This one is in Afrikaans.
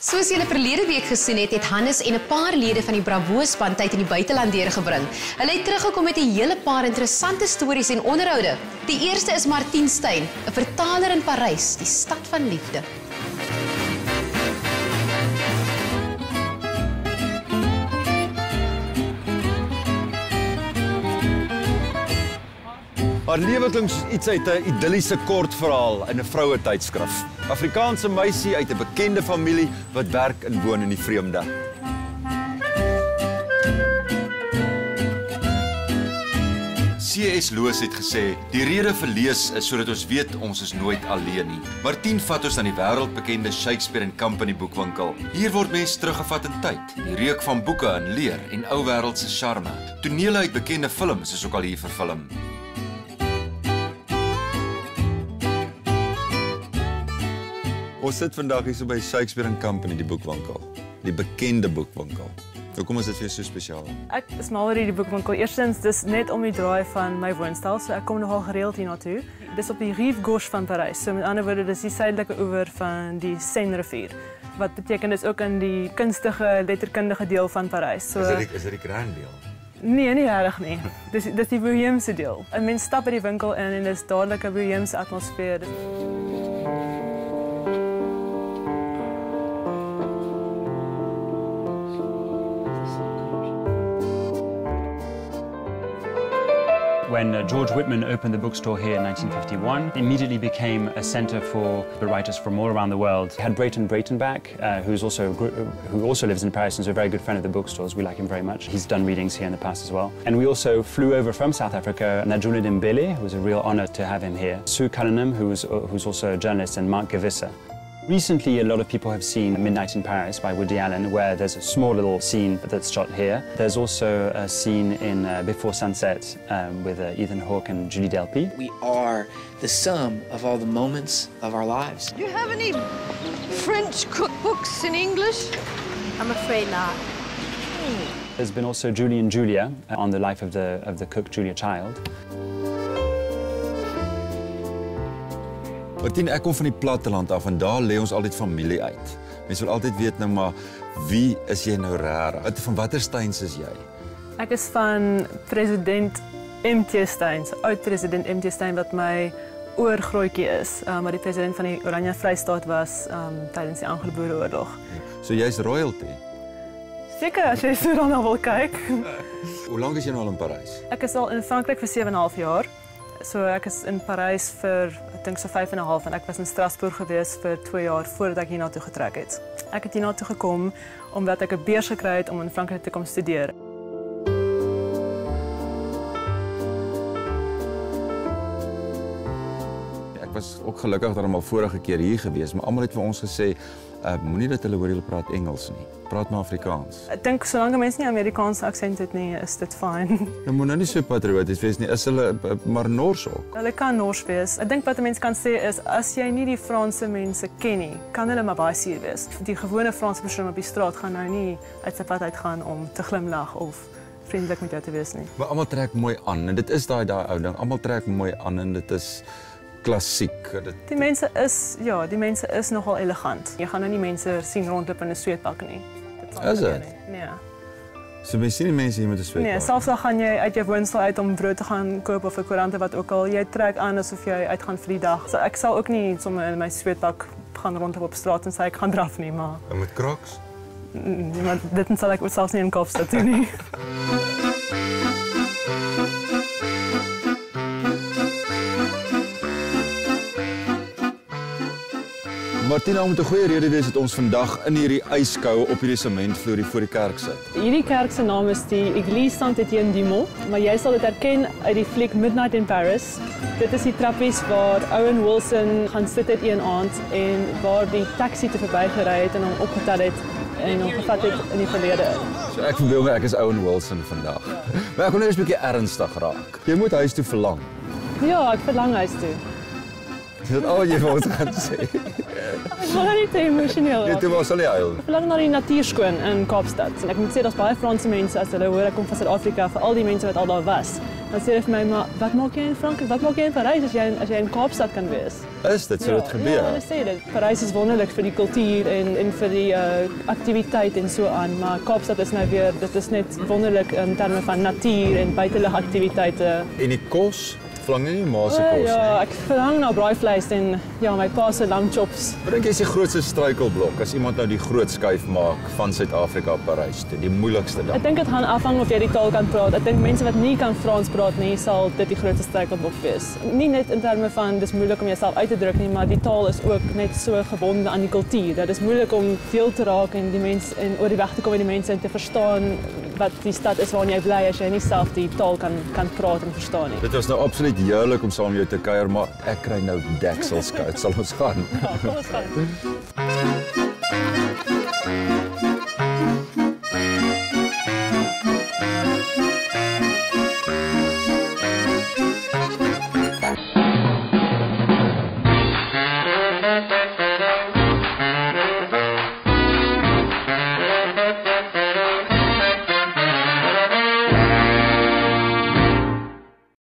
Soos julle verlede week gesien het Hannes en 'n paar lede van die Bravo-span tyd in die buiteland deurgebring. Hulle het teruggekom met 'n hele paar interessante stories en onderhoude. Die eerste is Martine Steyn, 'n vertaler in Parys, die stad van liefde. Haar lewe klink soos iets uit 'n idilliese kortverhaal in 'n vrouetydskrif. Afrikaanse meisie uit 'n bekende familie wat werk en woon in die vreemde. C.S. Lewis het gesê, die rede vir lees is sodat ons weet ons is nooit alleen nie. Martine vat ons aan die wêreldbekende Shakespeare & Company boekwinkel. Hier word mense teruggevat in tyd. Die reuk van boeke en leer en ou wêreldse charme. Tonele uit bekende films is ook al hier vervilm. Ons sit vandag hier so by Shakespeare & Company, die boekwinkel. Die bekende boekwinkel. Hoekom is dit vir jou so spesiaal? Ek is mal oor hierdie boekwinkel. Eerstens, dis net om die draai van my woonstel, so ek kom nogal gereeld hiernatoe. Dis op die Rive Gauche van Parys. So met ander woorde, dis die suidelike oewer van die Steyn rivier. Wat beteken dis ook in die kunstige, letterkundige deel van Parys. So, is dit die Grand deel? Nee, nie regtig nie. Dis die boheemse deel. 'n Mens stap by die winkel in en dis dadelik 'n boheemse atmosfeer. When George Whitman opened the bookstore here in 1951, it immediately became a center for the writers from all around the world. We had Brayton back, who also lives in Paris and is a very good friend of the bookstores. We like him very much. He's done readings here in the past as well. And we also flew over from South Africa, Najula Mbele, who was a real honor to have him here. Sue Cullingham, who's also a journalist, and Mark Gavissa. Recently, a lot of people have seen Midnight in Paris by Woody Allen, where there's a small little scene that's shot here. There's also a scene in Before Sunset with Ethan Hawke and Julie Delpy. We are the sum of all the moments of our lives. Do you have any French cookbooks in English? I'm afraid not. There's been also Julie and Julia on the life of the cook Julia Child. Martine, ek kom van die platteland af en daar lê ons altyd familie uit. Mense wil altyd weet nou maar, wie is jy nou regtig? Van watter Steyns is jy? Ek is van president M.T. Steyn, oud-president M.T. Steyn wat my oorgrootjie is, wat die president van die Oranje Vrystaat was tydens die Anglo-Boereoorlog. So jy's royalty? Seker as jy so daarna wil kyk. Hoe lank is jy nou al in Parys? Ek is al in Frankryk vir 7,5 jaar. So ek is in Parys vir, ek dink so 5,5 en ek was in Strasbourg gewees vir 2 jaar voordat ek hiernatoe getrek het. Ek het hiernatoe gekom omdat ek 'n beurs gekry het om in Frankryk te kom studeer. Ek was ook gelukkig dat al vorige keer hier gewees, maar almal het vir ons gesê, moenie dat hulle hoor hulle praat Engels nie. Praat maar Afrikaans. Ek dink solank mense nie Amerikaanse aksent het nie, is dit fyn. Nou moet nou nie so patrioties wees nie. Is hulle maar Nors ook? Hulle kan Nors wees. Ek dink wat 'n mens kan sê is as jy nie die Franse mense ken nie, kan hulle maar baie suur wees. Die gewone Franse persoon op die straat gaan nou nie uit sy pad uitgaan om te glimlag of vriendelik met jou te wees nie. Maar almal trek mooi aan en dit is daai ou ding. Almal trek mooi aan en dit is klassiek. Die mense is nogal elegant. Jy gaan nou nie mense sien rondloop in 'n sweetpak nie. Is dit? Nee. So mens sien die mense hier met 'n sweetpak? Nee, selfs al gaan jy uit jou woonstel uit om brood te gaan koop of 'n koerant wat ook al, jy trek aan asof jy uitgaan vir die dag. So ek sal ook nie sommer in my sweetpak gaan rondloop op straat en sê ek gaan draf nie, maar en met Crocs? Maar dit sal ek selfs nie in Kaapstad doen nie. Martine, om 'n goeie rede wees het ons vandag in hierdie yskoue op hierdie sementvloer voor die kerk sit. Hierdie kerk se naam is die Église Saint-Étienne-du-Mont, maar jy sal dit herken uit die fliek Midnight in Paris. Dit is die trappies waar Owen Wilson gaan sit het een aand en waar die taxi te verbygery het en hom opgetel het en hom gevat het in die verlede. So ek verbeel my ek is Owen Wilson vandag. Maar ek wil nou eens 'n bietjie ernstig raak. Jy moet huis toe verlang. Ja, ek verlang huis toe. Is dit al wat jy vir ons gaan sê? Maar nie te emosioneel. Jy toe waar sal jy huil? Ek verlang na die natuurskoon in Kaapstad. En ek moet sê daar's baie Franse mense as hulle hoor ek kom van Suid-Afrika, vir al die mense wat al daar was. Dan sê hulle vir my, maar wat maak jy in Frankryk? Wat maak jy in Parys as jy in Kaapstad kan wees? Is dit so dit gebeur? Ja, hulle sê dit. Parys is wonderlik vir die kultuur en vir die aktiwiteit en so aan, maar Kaapstad is nou weer, dit is net wonderlik in terme van natuur en buitelugaktiwiteite. En die kos? Verlang jy nie ma se kos nie? Ja, ek verlang na braaivleis en ja, my pa se lamchops. Wat dink jy is die grootste struikelblok as iemand nou die groot skuif maak van Suid-Afrika op Parys toe, die moeilikste ding? Ek dink dit gaan afhang of jy die taal kan praat. Ek dink mense wat nie kan Frans praat nie, sal dit die grootste struikelblok wees. Nie net in terme van dis moeilik om jouself uit te druk nie, maar die taal is ook net so gebonde aan die kultuur. Dit is moeilik om deel te raak en die mense en oor die weg te kom met die mense en te verstaan wat die stad is waarin jy bly as jy nie self die taal kan praat en verstaan nie. Dit was nou absoluut heerlik om saam met jou te kuier, maar ek kry nou dekselskoud. Sal ons gaan? Ja, kom ons gaan.